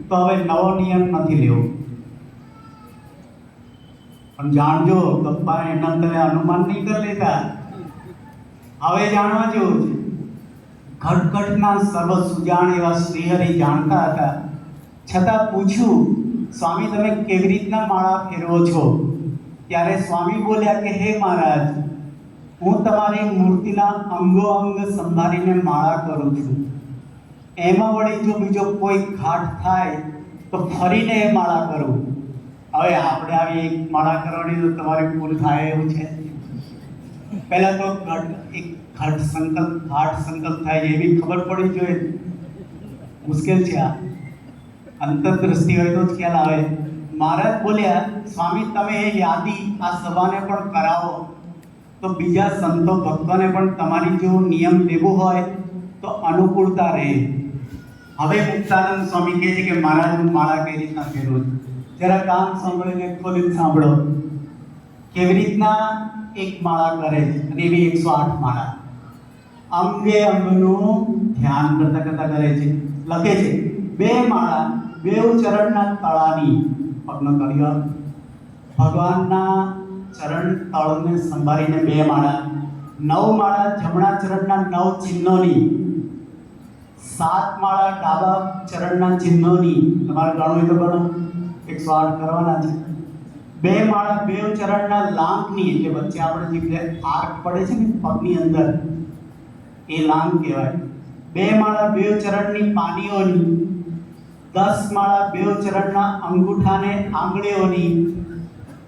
તો હવે નવો નિયમ નથી લેવો. પણ જાણજો ગપ્પા એના તમે અનુમાન નહીં કરી લેતા. હવે જાણવા જેવું છે, ઘટઘટના સર્વ સુજાણ એવા શ્રીહરિ જાણતા હતા, છતાં પૂછ્યું સ્વામી તમે કેવી રીતના માળા ફેરવો છો? ત્યારે સ્વામી બોલ્યા કે હે મહારાજ, હું તમારી મૂર્તિના અંગો અંગ સંભાળીને માળા કરું છું. એમાં વળી જો બીજો કોઈ ઘાટ થાય તો ફરીને એ માળા કરું. હવે આપણે આવી એક માળા કરવાની તો તમારે ભૂલ થાય એવું છે. પહેલા તો એક ઘાટ સંકલ્પ થાય છે એવી ખબર પડી જોઈએ. મુશ્કેલ છે આ, અંતરદ્રષ્ટિ હોય તો જ ખ્યાલ આવે. મહારાજ બોલ્યા સ્વામી તમે એ યાદી આ સભાને પણ કરાવો તો બીજા સંતો ભક્તોને પણ તમારી જેવો નિયમ લેવો હોય તો અનુકૂળતા રહે. હવે મુક્તાનંદ સ્વામી કહે છે કે મહારાજ હું માળા કઈ રીતના ફેરવું છું. જરા કાન સાંભળીને ખોલીને સાંભળો કેવી રીતના એક માળા કરે છે. અને એવી 108 માળા અંગે અંગનું ધ્યાન કરતા કરતા કરે છે. લખે છે 2 માળા 2 ચરણના તળાની, પગનો તળિયો ભગવાનના ચરણ તળને સંભાળીને 2 માળા, 9 માળા જમણા ચરણના 9 ચિહ્નોની, 7 માળા ડાબા ચરણના ચિહ્નોની. તમારે ગણો હોય તો ગણો, 108 કરવાના છે. 2 માળા 2 ચરણના લાંકની, એટલે વચ્ચે આપણે જે આર્ક પડે છે ને પગની અંદર એ લાંક કહેવાય. 2 માળા 2 ચરણની પાનીઓની, 10 માળા 2 ચરણના અંગૂઠાને આંગળીઓની,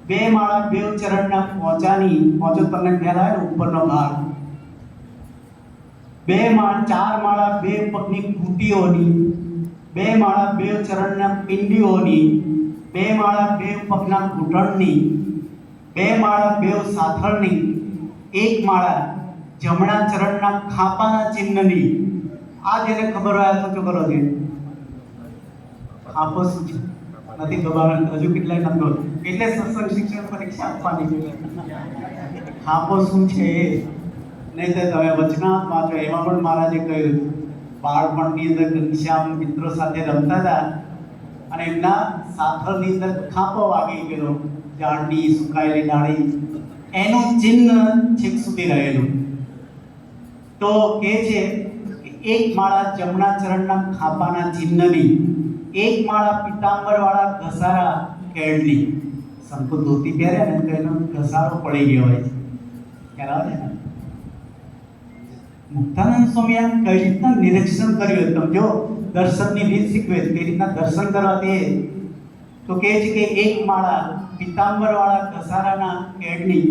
2 માળા 2 ચરણના પોંચાની, પોંચો તમને ખ્યાલ આવે ને ઉપરનો ભાગ, 4 માળા 2 પગની ઘૂંટીઓની, 2 માળા 2 ચરણના પિંડીઓની, 2 માળા 2 પગના ઘૂંટણની, 2 માળા 2 સાથળની, 1 માળા જમણા ચરણના ખાપાના ચિહ્નની. આ જેને ખબર હોય તો શું કરો છે? ખાપો શું છે નથી ખબર, હજુ કેટલાય નથી ખબર, એટલે સત્સંગ શિક્ષણ પરીક્ષા આપવાની છે. ખાપો શું છે નહીં તો તમે વચનામૃત વાંચો, એમાં પણ મહારાજે કહ્યું બાળપણની અંદર ઘનશ્યામ મિત્રો સાથે રમતા હતા અને એમના સાથળની અંદર ખાપો વાગી ગયેલો, ઝાડની સુકાયેલી ડાળી, એનું ચિહ્ન છેક સુધી રહેલું. તો કહે છે કે 1 માળા જમણા ચરણના ખાપાના ચિહ્નની, 1 માળા પિતાંબરવાળા ઘસારા કેળની. સંતો ધોતી પહેરે ને તો એનો ઘસારો પડી ગયો હોય છે, ખ્યાલ આવે છે ને? મુક્તાનંદ સ્વામી આમ કઈ રીતના નિરીક્ષણ કર્યું, તમે જો દર્શનની રીત શીખવે કઈ રીતના દર્શન કરવા તે, તો કહે છે કે 1 માળા પિતાંબરવાળા ઘસારાના કેળની,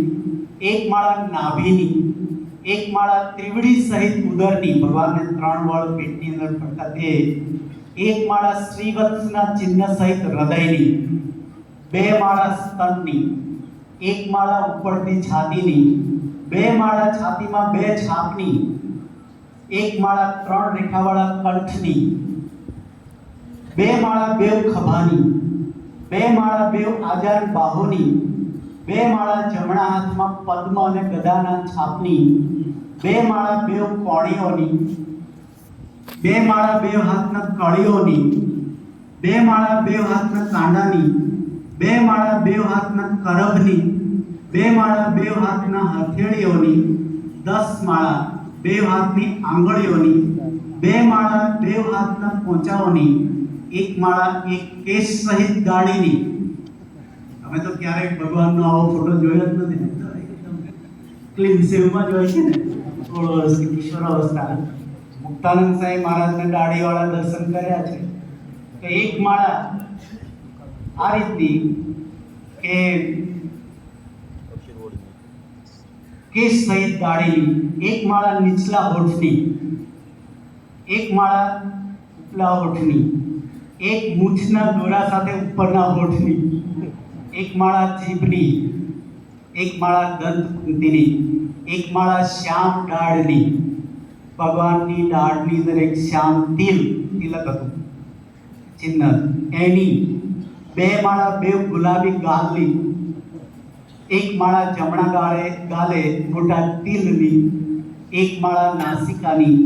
1 માળા નાભીની, 1 માળા ત્રિવડી સહિત ઉદરની, ભગવાનને 3 વળ પેટની અંદર પડતા તે, 1 માળા શ્રીવત્સના ચિહ્ન સહિત હૃદયની, 2 માળા સ્તનની, એક માળા ઉપરથી છાતીની, બે માળા છાતીમાં બે છાપની, એક માળા 3 રેખાવાળા કંઠની, બે માળા બેવ ખભાની, બે માળા બેવ આજાર બાહોની, બે માળા જમણા હાથમાં પદ્મ અને ગદાના છાપની, બે માળા બેવ કોણીઓની, બે માળા બેવ હાથના કળીઓની, બે માળા બેવ હાથના કાંડાની, બે માળા બેવ હાથના કરભની, બે માળા બેવ હાથના હથેળીઓની, 10 માળા બેવ હાથની આંગળીઓની, બે માળા બેવ હાથના પોંચાઓની, એક માળા એક કેશ સહિત ગાળીની. અમે તો ક્યારેક ભગવાનનો આવો ફોટો જોયો જ નથી ને, ક્લીન સેવમાં જોઈ છે ને, 16 વર્ષની કિશોર અવસ્થા. મુક્તાનંદ સાહેબ મહારાજને દાઢીવાળા દર્શન કર્યા છે. તો એક માળા આ રીતની કે કેશ સહિત ગાળીની, એક માળા નીચલા હોઠની, એક માળા ઉપલા હોઠની, એક મૂછના દોરા સાથે ઉપરના હોઠની, એક માળા જીભની, એક માળા દંતકુંતીની, એક માળા શ્યામ દાઢની. ભગવાનની દાઢની દરેક શ્યામ તિલક હતું, ચિહ્ન એની. બે માળા બેવ ગુલાબી ગાલની, એક માળા જમણા ગાલે મોટા તિલની, એક માળા નાસિકાની,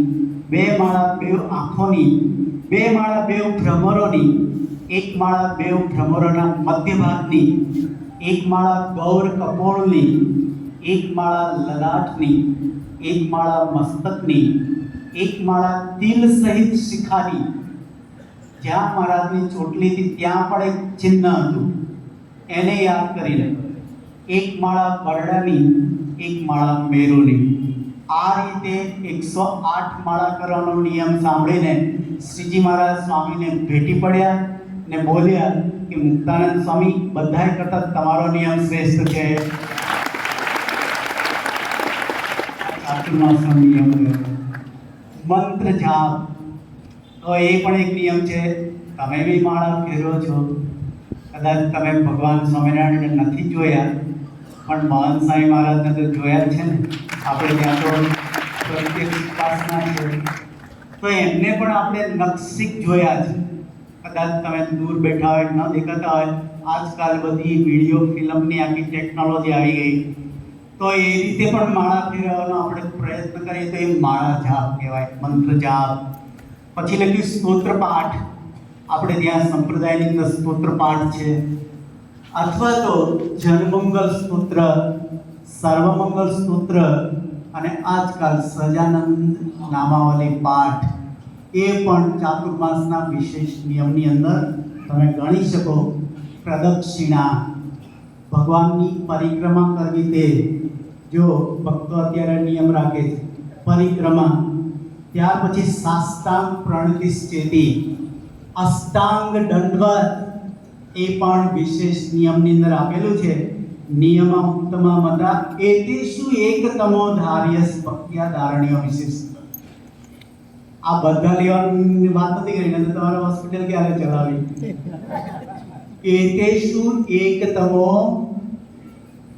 બે માળા બેવ આંખોની, બે માળા બેવ ભ્રમરોની, એક માળા બેવ ભ્રમરોના મધ્ય ભાગની, એક માળા ગૌર કપોળની, એક માળા લલાટની, એક માળા મસ્તકની, એક માળા તિલ સહિત શિખાની. જ્યાં મહારાજની ચોટલી હતી ત્યાં પણ એક ચિહ્ન હતું, એને યાદ કરીને. એક માળા બરડાની, એક માળા મેરુની. આ રીતે 108 માળા કરવાનો નિયમ સાંભળીને શ્રીજી મહારાજ સ્વામીને ભેટી પડ્યા ને બોલ્યા કે મુક્તાનંદ સ્વામી, બધાય કરતા તમારો નિયમ શ્રેષ્ઠ છે. ચાતુર્માસનો નિયમ મંત્ર જાપ, તો એ પણ એક નિયમ છે. તમે બી માળા ફેરવો છો, કદાચ તમે ભગવાન સ્વામિનારાયણને નથી જોયા, પણ મહંત સાંઈ મહારાજને તો જોયા છે ને. આપણે ત્યાં તો પ્રત્યક્ષ ઉપાસના છે, તો એમને પણ આપણે નખશિખ જોયા છે. કદાચ તમે દૂર બેઠા હોય, ન દેખાતા હોય. આજકાલ બધી વિડીયો ફિલ્મની આખી ટેકનોલોજી આવી ગઈ, તો એ રીતે પણ માળા ફેરવવાનો આપણે પ્રયત્ન કરીએ તો એ માળા જાપ કહેવાય, મંત્ર જાપ. પછી લખ્યું સ્તોત્ર પાઠ. આપણે ત્યાં સંપ્રદાયની અંદર સ્તોત્ર પાઠ છે, અથવા તો જનમંગલ સ્તોત્ર, સર્વમંગલ સ્તોત્ર અને આજકાલ સહજાનંદ નામાવલી પાઠ. એ પણ ચાતુર્માસના વિશેષ નિયમની અંદર તમે ગણી શકો. પ્રદક્ષિણા, ભગવાનની પરિક્રમા કરવી. તે જો ભક્તો અત્યારે નિયમ રાખે છે પરિક્રમા, ત્યાર પછી સાષ્ટાંગ પ્રણતિશ્ચેતી, અષ્ટાંગ દંડવત, એ પણ વિશેષ નિયમની અંદર આપેલું છે. નિયમા ઉત્તમા મતા એતેષુ એકતમો ધાર્યસ ભક્ત્યા ધારણ્યો વિશેષ. આ બધા લેવાની વાત નથી કરી, નહીં તો તમારે હોસ્પિટલ ક્યારે ચલાવી. એતેષુ એકતમો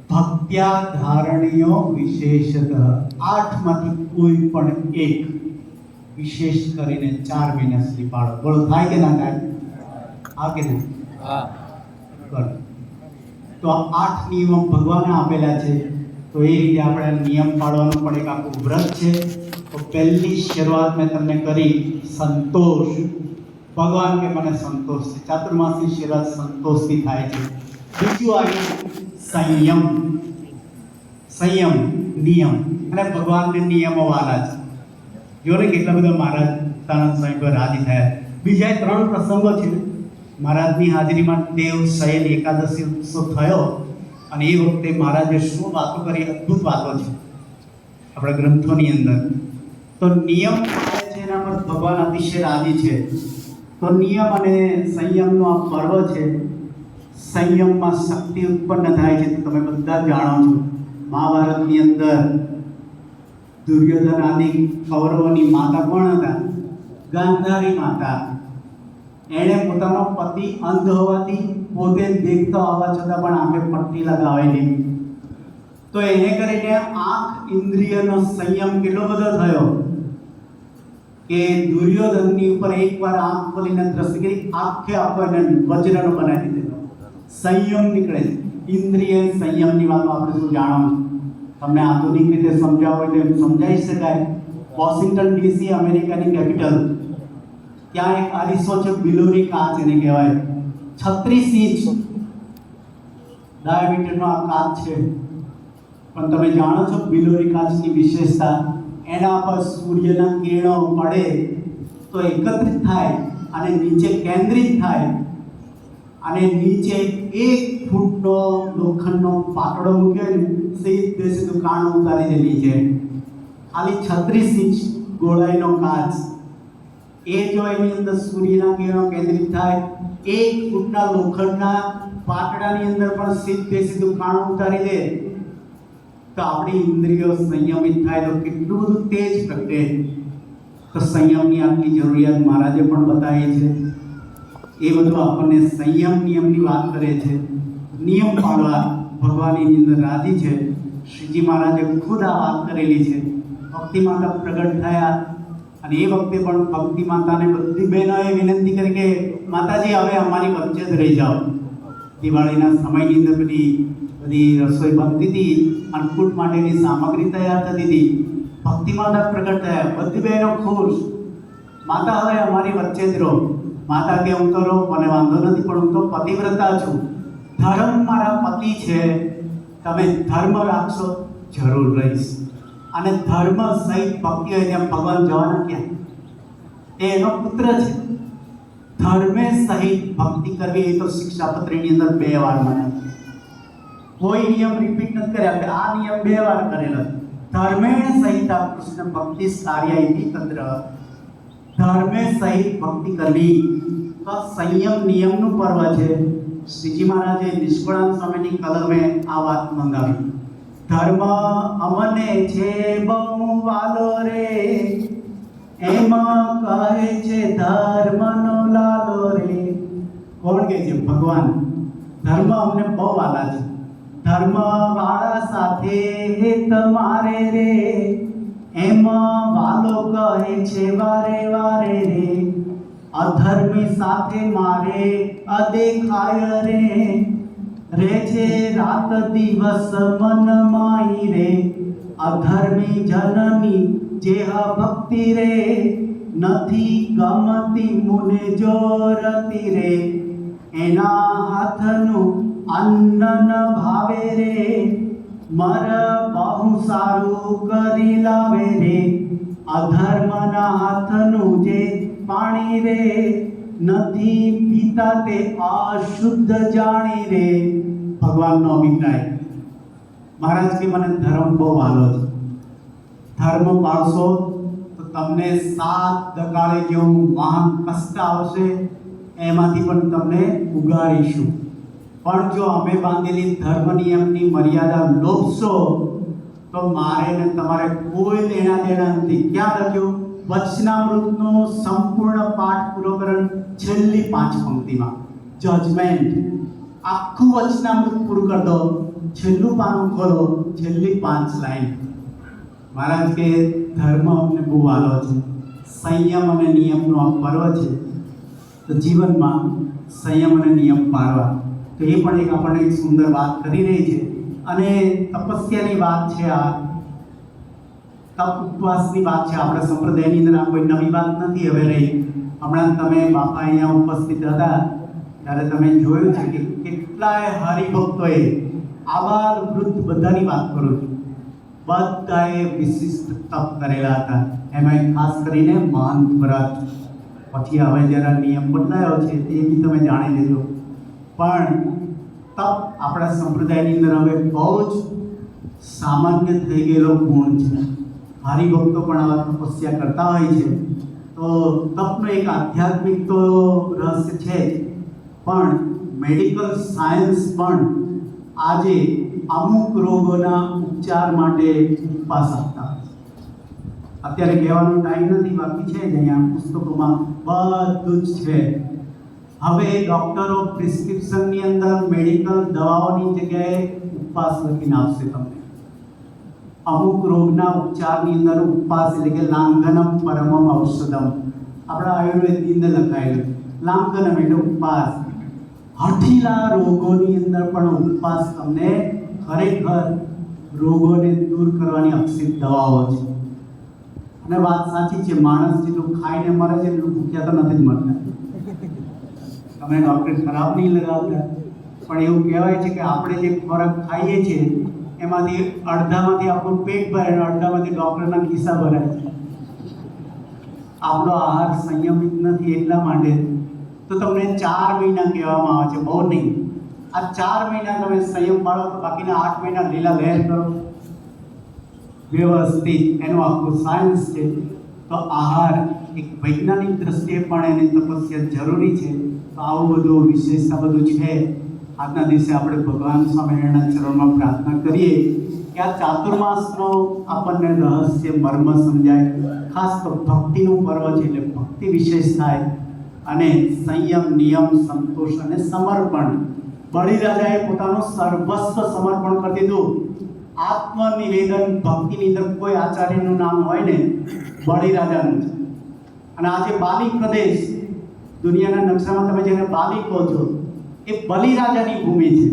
ભક્ત્યા ધારણ્યો વિશેષતઃ. 8 માંથી કોઈ પણ એક વિશેષ કરીને 4 મહિના સુધી પાડો. બોલો, થાય કે ના થાય? હા કે ના? હા. બરાબર. તો આ 8 નિયમો ભગવાને આપેલા છે, તો એ રીતે આપણે નિયમ પાડવાનો પણ એક આખું વ્રત છે. તો પહેલી શરૂઆત મેં તમને કરી સંતોષ. ભગવાન કે મને સંતોષ છે. ચાતુર્માસની શરૂઆત સંતોષથી થાય છે. બીજું આવ્યું સંયમ. સંયમ નિયમ, અને ભગવાનને નિયમો વાલા છે. જો ને કેટલા બધા મહારાજ મુક્તાનંદ સ્વામી પર રાજી થયા. બીજા 3 પ્રસંગો છે. મહારાજની હાજરીમાં દેવ શયન એકાદશી ઉત્સવ થયો, અને એ વખતે મહારાજે શું વાતો કરી, અદ્ભુત વાતો છે આપણા ગ્રંથોની અંદર. તો નિયમ પાળે છે, એના પર ભગવાન અતિશય રાજી છે. તો નિયમ અને સંયમનો આ પર્વ છે. સંયમમાં શક્તિ ઉત્પન્ન થાય છે, તમે બધા જાણો છો. મહાભારતની અંદર દુર્યોધન આદિ કૌરવોની માતા કોણ હતા? ગાંધારી માતા. એણે પોતાનો પતિ અંધ હોવાથી પોતે દેખતો હોવા છતાં પણ આંખે પટ્ટી લગાવેલી. તો એને કરીને આંખ ઇન્દ્રિયનો સંયમ કેટલો બધો થયો કે દુર્યોધનની ઉપર એકવાર આંખ ખોલીને દ્રષ્ટિ કરી, આંખે આખો એને વજ્રનો બનાવી દીધો. સંયમ નીકળે છે. ઇન્દ્રિય સંયમની વાતો આપણે શું જાણો છો? તમને આધુનિક રીતે સમજાવો એટલે એમ સમજાવી શકાય. વોશિંગ્ટન ડીસી અમેરિકાની કેપિટલ, ત્યાં એક અરીસો છે, બિલોરી કાચ એને કહેવાય. 36 ઇંચ ડાયામીટરનો આ કાચ છે. પણ તમે જાણો છો બિલોરી કાચની વિશેષતા? એના પર સૂર્યના કિરણો પડે તો એકત્રિત થાય અને નીચે કેન્દ્રિત થાય, અને નીચે 1 ફૂટનો લોખંડનો પાટડો મૂક્યો ને સીધે સીધું કાણું ઉતારી દે નીચે. ખાલી 36 ઇંચ ગોળાઈનો કાચ. એ જો એની અંદર સૂર્યના કિરણો કેન્દ્રિત થાય, 1 ફૂટના લોખંડના પાટડાની અંદર પણ સીધે સીધું કાણું ઉતારી દે, તો આપણી ઇન્દ્રિયો સંયમિત થાય તો કેટલું બધું તેજ પ્રગટે. તો સંયમની આટલી જરૂરિયાત મહારાજે પણ બતાવી છે. એ બધું આપણને સંયમ નિયમની વાત કરે છે. નિયમ પાળવા ભગવાનની અંદર રાજી છે. શ્રીજી મહારાજે ખુદ આ વાત કરેલી છે. ભક્તિ માતા પ્રગટ થયા અને એ વખતે પણ ભક્તિ માતાને બધી બહેનોએ વિનંતી કરી કે માતાજી હવે અમારી વચ્ચે જ રહી જાઓ. દિવાળીના સમયની અંદર બધી રસોઈ બનતી હતી, અન્નકૂટ માટેની સામગ્રી તૈયાર થતી હતી. ભક્તિ માતા પ્રગટ થયા, બધી બહેનો ખુશ. માતા હવે અમારી વચ્ચે જ રહો. માતા કે હું તો રહું, મને વાંધો નથી, પણ હું તો પતિવ્રતા છું. ધર્મ મારા પતિ છે, તમે ધર્મ રાખશો જરૂર રહીશ. અને ધર્મ સહિત ભક્તિ હોય ત્યાં ભગવાન જવાના ક્યાં? એ એનો પુત્ર છે. ધર્મે સહિત ભક્તિ કરવી એ તો શિક્ષાપત્રીની અંદર 2 વાર મને કોઈ નિયમ રિપીટ નથી કર્યા કે આ નિયમ 2 વાર કરેલો. ધર્મેણ સહિત કૃષ્ણ ભક્તિ કાર્ય ઇતિ તંત્ર. ધર્મે સહિત ભક્તિ કરવી તો સંયમ નિયમનું પર્વ છે. શ્રીજી મહારાજે નિષ્કળાંક સ્વામીની કલમે આ વાત મંગાવી. ધર્મ અમને છે બહુ વાલો રે, એમાં કહે છે ધર્મનો લાલો રે. કોણ કહે છે? ભગવાન. ધર્મ અમને બહુ વાલા છે. ધર્મ વાળા સાથે તમારે રે, એમાં વાલો કહે છે વારે વારે રે. અધર્મી સાથે મારે અદેખાય રે, રે છે રાત દિવસ મન માઈ રે. અધર્મી જનની જેહ ભક્તિ રે, નથી ગમતી મુને જોરતી રે. એના હાથનું અન્ન ન ભાવે રે, મર બહુ સારું કરી લાવે રે. અધર્મના હાથનું જે પાણી રે, નથી પીતા તે અશુદ્ધ જાણી રે. ભગવાનનો અભિપ્રાય. મહારાજ કે મને ધર્મ બહુ વાલો છે. ધર્મ પાળશો તો તમને 7 દકાળે જેવું મહાન કષ્ટ આવશે, એમાંથી પણ તમને ઉગાડીશું. પણ જો અમે બાંધેલી ધર્મ નિયમની મર્યાદા લોપશો તો મારે ને તમારે કોઈ લેણા દેણા નથી. ક્યાં લખ્યું? વચનામૃતનો સંપૂર્ણ પાઠ પૂરો ਕਰਨ છેલ્લી 5 પંક્તિમાં જજમેન્ટ. આખું વચનામૃત પૂરું કરી દો, છેલ્લું પાનું ખોલો, છેલ્લી 5 લાઈન. મહારાજ કે ધર્મ અમને બહુ વાલો છે. સંયમ અને નિયમનો આ પર્વ છે. તો જીવનમાં સંયમ અને નિયમ પાળવા, તો એ પણ એક આપણને એક સુંદર વાત કરી રહી છે. અને તપસ્યાની વાત છે, આ તપ ઉપવાસની વાત છે. આપણા સંપ્રદાયની અંદર આ કોઈ નવી વાત નથી હવે રહી. હમણાં તમે બાપા અહીંયા ઉપસ્થિત હતા ત્યારે તમે જોયું છે કે કેટલાય હરિભક્તોએ, આબાલ વૃદ્ધ બધાની વાત કરું છું, બધાએ વિશિષ્ટ તપ કરેલા હતા. એમાં ખાસ કરીને મહંત વ્રત. પછી હવે જરા નિયમ બદલાયો છે તે બી તમે જાણી લેજો. પણ તપ આપણા સંપ્રદાયની અંદર હવે બહુ જ સામાન્ય થઈ ગયેલો ગુણ છે. હરિભક્તો પણ આવા તપસ્યા કરતા હોય છે. તો તપનો એક આધ્યાત્મિક તો રહસ્ય છે જ, પણ મેડિકલ સાયન્સ પણ આજે અમુક રોગોના ઉપચાર માટે ઉપવાસ આપતા હોય છે. અત્યારે કહેવાનો ટાઈમ નથી, બાકી છે જ અહીંયા પુસ્તકોમાં બધું જ છે. હવે ડૉક્ટરો પ્રિસ્ક્રિપ્શનની અંદર મેડિકલ દવાઓની જગ્યાએ ઉપવાસ લખીને આપશે તમને. અમુક રોગના ઉપચારની અંદર ઉપવાસ એટલે કે લાંઘનમ પરમમ ઔષધમ આપણા આયુર્વેદની અંદર લખાયેલું. લાંઘનમ એટલે ઉપવાસ. હઠીલા રોગોની અંદર પણ ઉપવાસ તમને ખરેખર રોગોને દૂર કરવાની અક્ષિત દવાઓ છે. અને વાત સાચી છે, માણસ જેટલું ખાઈને મરે છે એટલું ભૂખ્યા તો નથી જ મરતા. તમે ડૉક્ટર ખરાબ નહીં લગાવતા, પણ એવું કહેવાય છે કે આપણે જે ખોરાક ખાઈએ છીએ એમાંથી અડધામાંથી આપણું પેટ ભરે અને અડધામાંથી ડૉક્ટરના ખિસ્સા ભરાય છે. આપણો આહાર સંયમિત નથી એટલા માટે તો તમને 4 મહિના કહેવામાં આવે છે, બહુ નહીં. આ 4 મહિના તમે સંયમ પાળો તો બાકીના 8 મહિના લીલા લહેર કરો વ્યવસ્થિત. એનું આખું સાયન્સ છે. તો આહાર એક વૈજ્ઞાનિક દ્રષ્ટિએ પણ એની તપસ્યા જરૂરી છે. તો આવું બધું વિશેષતા બધું છે. આજના દિવસે આપણે ભગવાન સ્વામિનારાયણના ચરણમાં પ્રાર્થના કરીએ કે આ ચાતુર્માસનો આપણને રહસ્ય મર્મ સમજાય. ખાસ તો ભક્તિનું પર્વ છે એટલે ભક્તિ વિશેષ થાય અને સંયમ, નિયમ, સંતોષ અને સમર્પણ. બલિરાજાએ પોતાનું સર્વસ્વ સમર્પણ કરી દીધું. આત્મનિવેદન ભક્તિની અંદર કોઈ આચાર્યનું નામ હોય ને બલિરાજાનું છે. અને આજે બાલી પ્રદેશ દુનિયાના નકશામાં તમે જેને બાલી કહો છો એ બલિરાજાની ભૂમિ છે.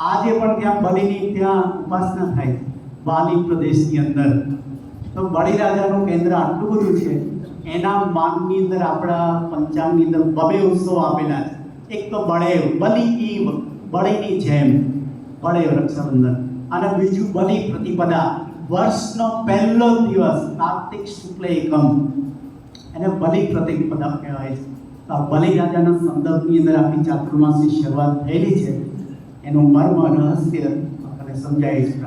આજે પણ ત્યાં બલિની ત્યાં ઉપાસના થાય છે બાલી પ્રદેશની અંદર. તો બલિરાજાનું કેન્દ્ર આટલું બધું છે. એના માનની અંદર આપણા પંચાંગની અંદર 2 ઉત્સવ આપેલા છે. એક તો બળેવ, બલિ ઈવ, બળીની જેમ બળેવ રક્ષાબંધન, અને બીજું બલિ પ્રતિપદા, વર્ષનો પહેલો દિવસ કાર્તિક શુક્લ એકમ, એને બલિ પ્રતિપદા કહેવાય છે. તો આ બલિરાજાના સંદર્ભની અંદર આપણી ચાતુર્માસની શરૂઆત થયેલી છે. એનું મર્મ રહસ્ય આપણને સમજાય છે.